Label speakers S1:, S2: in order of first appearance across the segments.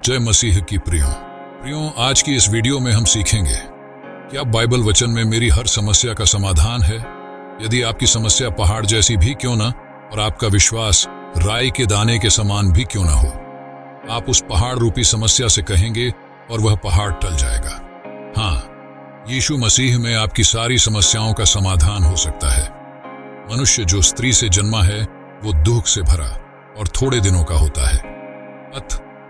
S1: जय मसीह की प्रियों, आज की इस वीडियो में हम सीखेंगे कि अब बाइबल वचन में मेरी हर समस्या का समाधान है। यदि आपकी समस्या पहाड़ जैसी भी क्यों ना और आपका विश्वास राई के दाने के समान भी क्यों ना हो, आप उस पहाड़ रूपी समस्या से कहेंगे और वह पहाड़ टल जाएगा। हाँ, यीशु मसीह में आपकी सारी समस्याओं का समाधान हो सकता है। मनुष्य जो स्त्री से जन्मा है वो दुख से भरा और थोड़े दिनों का होता है।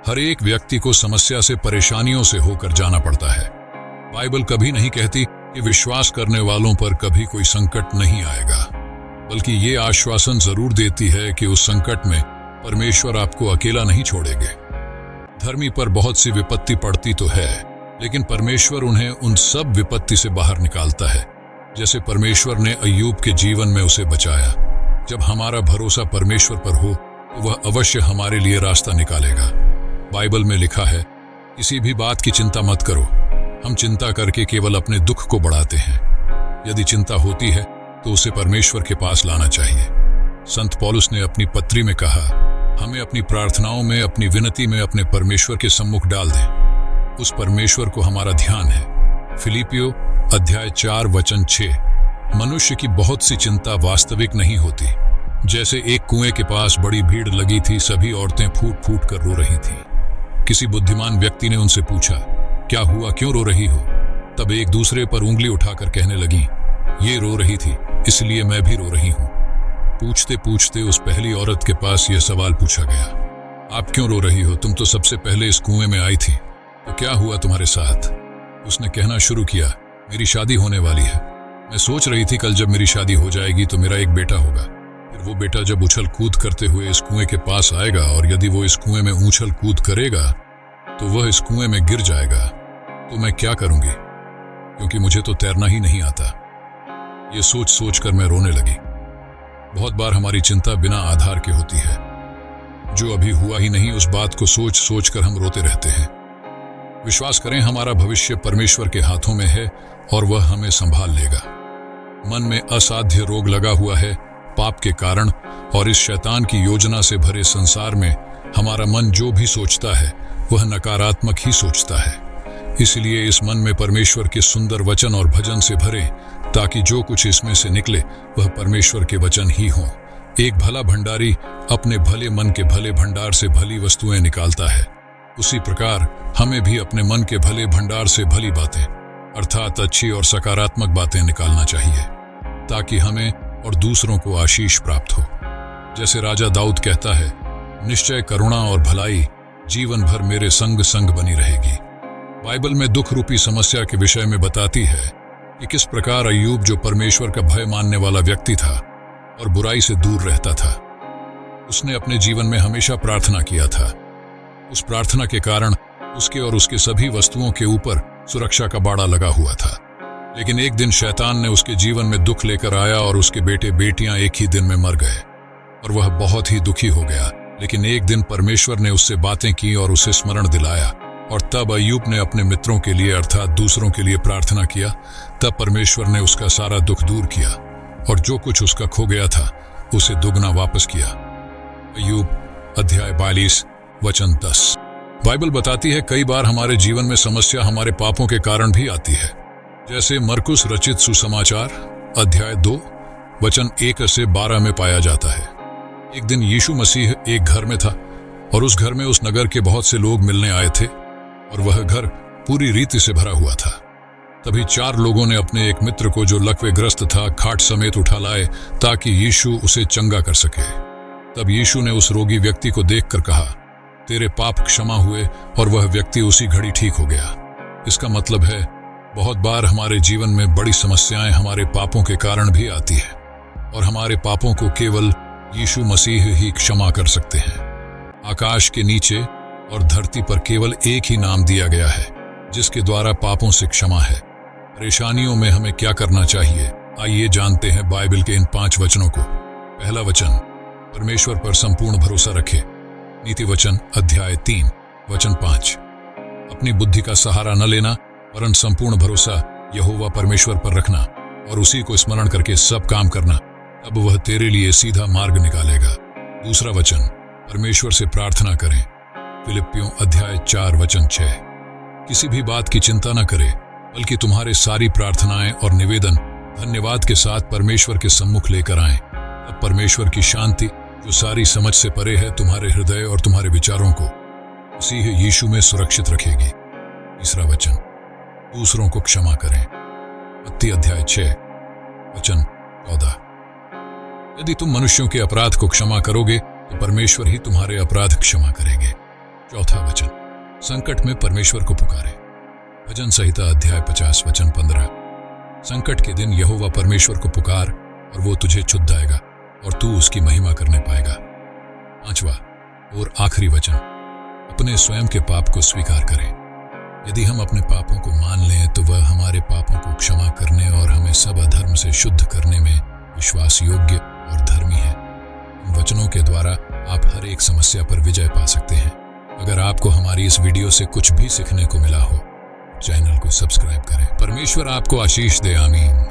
S1: हर एक व्यक्ति को समस्या से, परेशानियों से होकर जाना पड़ता है। बाइबल कभी नहीं कहती कि विश्वास करने वालों पर कभी कोई संकट नहीं आएगा, बल्कि ये आश्वासन जरूर देती है कि उस संकट में परमेश्वर आपको अकेला नहीं छोड़ेंगे। धर्मी पर बहुत सी विपत्ति पड़ती तो है, लेकिन परमेश्वर उन्हें उन सब विपत्ति से बाहर निकालता है, जैसे परमेश्वर ने अय्यूब के जीवन में उसे बचाया। जब हमारा भरोसा परमेश्वर पर हो तो वह अवश्य हमारे लिए रास्ता निकालेगा। बाइबल में लिखा है, किसी भी बात की चिंता मत करो। हम चिंता करके केवल अपने दुख को बढ़ाते हैं। यदि चिंता होती है तो उसे परमेश्वर के पास लाना चाहिए। संत पौलुस ने अपनी पत्री में कहा, हमें अपनी प्रार्थनाओं में, अपनी विनती में अपने परमेश्वर के सम्मुख डाल दें। उस परमेश्वर को हमारा ध्यान है। फिलिपियो अध्याय 4 वचन 6। मनुष्य की बहुत सी चिंता वास्तविक नहीं होती। जैसे एक कुएं के पास बड़ी भीड़ लगी थी, सभी औरतें फूट फूट कर रो रही थीं। किसी बुद्धिमान व्यक्ति ने उनसे पूछा, क्या हुआ, क्यों रो रही हो? तब एक दूसरे पर उंगली उठाकर कहने लगी, ये रो रही थी इसलिए मैं भी रो रही हूं। पूछते पूछते उस पहली औरत के पास यह सवाल पूछा गया, आप क्यों रो रही हो? तुम तो सबसे पहले इस कुएं में आई थी, तो क्या हुआ तुम्हारे साथ? उसने कहना शुरू किया, मेरी शादी होने वाली है। मैं सोच रही थी कल जब मेरी शादी हो जाएगी तो मेरा एक बेटा होगा। फिर वो बेटा जब उछल कूद करते हुए इस कुएं के पास आएगा और यदि वो इस कुएं में उछल कूद करेगा तो वह इस कुएं में गिर जाएगा, तो मैं क्या करूंगी, क्योंकि मुझे तो तैरना ही नहीं आता। ये सोच सोच कर मैं रोने लगी। बहुत बार हमारी चिंता बिना आधार के होती है। जो अभी हुआ ही नहीं उस बात को सोच सोच कर हम रोते रहते हैं। विश्वास करें, हमारा भविष्य परमेश्वर के हाथों में है और वह हमें संभाल लेगा। मन में असाध्य रोग लगा हुआ है पाप के कारण, और इस शैतान की योजना से भरे संसार में हमारा मन जो भी सोचता है वह नकारात्मक ही सोचता है। इसलिए इस मन में परमेश्वर के सुंदर वचन और भजन से भरे, ताकि जो कुछ इसमें से निकले वह परमेश्वर के वचन ही हों। एक भला भंडारी अपने भले मन के भले भंडार से भली वस्तुएं निकालता है। उसी प्रकार हमें भी अपने मन के भले भंडार से भली बातें, अर्थात अच्छी और सकारात्मक बातें निकालना चाहिए, ताकि हमें और दूसरों को आशीष प्राप्त हो। जैसे राजा दाऊद कहता है, निश्चय करुणा और भलाई जीवन भर मेरे संग संग बनी रहेगी। बाइबल में दुख रूपी समस्या के विषय में बताती है कि किस प्रकार अय्यूब, जो परमेश्वर का भय मानने वाला व्यक्ति था और बुराई से दूर रहता था, उसने अपने जीवन में हमेशा प्रार्थना किया था। उस प्रार्थना के कारण उसके और उसके सभी वस्तुओं के ऊपर सुरक्षा का बाड़ा लगा हुआ था। लेकिन एक दिन शैतान ने उसके जीवन में दुख लेकर आया और उसके बेटे बेटियां एक ही दिन में मर गए और वह बहुत ही दुखी हो गया। लेकिन एक दिन परमेश्वर ने उससे बातें की और उसे स्मरण दिलाया, और तब अय्यूब ने अपने मित्रों के लिए अर्थात दूसरों के लिए प्रार्थना किया। तब परमेश्वर ने उसका सारा दुख दूर किया और जो कुछ उसका खो गया था उसे दुगना वापस किया। अय्यूब अध्याय 42 वचन 10। बाइबल बताती है, कई बार हमारे जीवन में समस्या हमारे पापों के कारण भी आती है। जैसे मरकुस रचित सुसमाचार अध्याय 2 वचन 1 से 12 में पाया जाता है। एक दिन यीशु मसीह एक घर में था और उस घर में उस नगर के बहुत से लोग मिलने आए थे और वह घर पूरी रीति से भरा हुआ था। तभी 4 लोगों ने अपने एक मित्र को, जो लकवेग्रस्त था, खाट समेत उठा लाए ताकि यीशु उसे चंगा कर सके। तब यीशु ने उस रोगी व्यक्ति को देखकर कहा, तेरे पाप क्षमा हुए, और वह व्यक्ति उसी घड़ी ठीक हो गया। इसका मतलब है, बहुत बार हमारे जीवन में बड़ी समस्याएं हमारे पापों के कारण भी आती है और हमारे पापों को केवल यीशु मसीह ही क्षमा कर सकते हैं। आकाश के नीचे और धरती पर केवल एक ही नाम दिया गया है जिसके द्वारा पापों से क्षमा है। परेशानियों में हमें क्या करना चाहिए, आइए जानते हैं बाइबल के इन 5 वचनों को। पहला वचन, परमेश्वर पर संपूर्ण भरोसा रखें। नीति वचन अध्याय 3 वचन 5। अपनी बुद्धि का सहारा न लेना, वरन संपूर्ण भरोसा यहोवा परमेश्वर पर रखना और उसी को स्मरण करके सब काम करना, तब वह तेरे लिए सीधा मार्ग निकालेगा। दूसरा वचन, परमेश्वर से प्रार्थना करें। फिलिपियों अध्याय 4 वचन 6। किसी भी बात की चिंता न करे, बल्कि तुम्हारे सारी प्रार्थनाएं और निवेदन धन्यवाद के साथ परमेश्वर के सम्मुख लेकर आएं। तब परमेश्वर की शांति, जो सारी समझ से परे है, तुम्हारे हृदय और तुम्हारे विचारों को मसीह यीशु में सुरक्षित रखेगी। तीसरा वचन, दूसरों को क्षमा करें। मत्ती अध्याय 6 वचन 14। यदि तुम मनुष्यों के अपराध को क्षमा करोगे तो परमेश्वर ही तुम्हारे अपराध क्षमा करेंगे। चौथा वचन, संकट में परमेश्वर को पुकारे। भजन संहिता अध्याय 50 वचन 15। संकट के दिन यहोवा परमेश्वर को पुकार और वो तुझे छुड़ाएगा और तू उसकी महिमा करने पाएगा। पांचवा और आखिरी वचन, अपने स्वयं के पाप को स्वीकार करें। यदि हम अपने पापों को मान लें तो वह हमारे पापों को क्षमा करने और हमें सब अधर्म से शुद्ध करने में विश्वास योग्य और धर्मी है। इन वचनों के द्वारा आप हर एक समस्या पर विजय पा सकते हैं। अगर आपको हमारी इस वीडियो से कुछ भी सीखने को मिला हो, चैनल को सब्सक्राइब करें। परमेश्वर आपको आशीष दे। आमीन।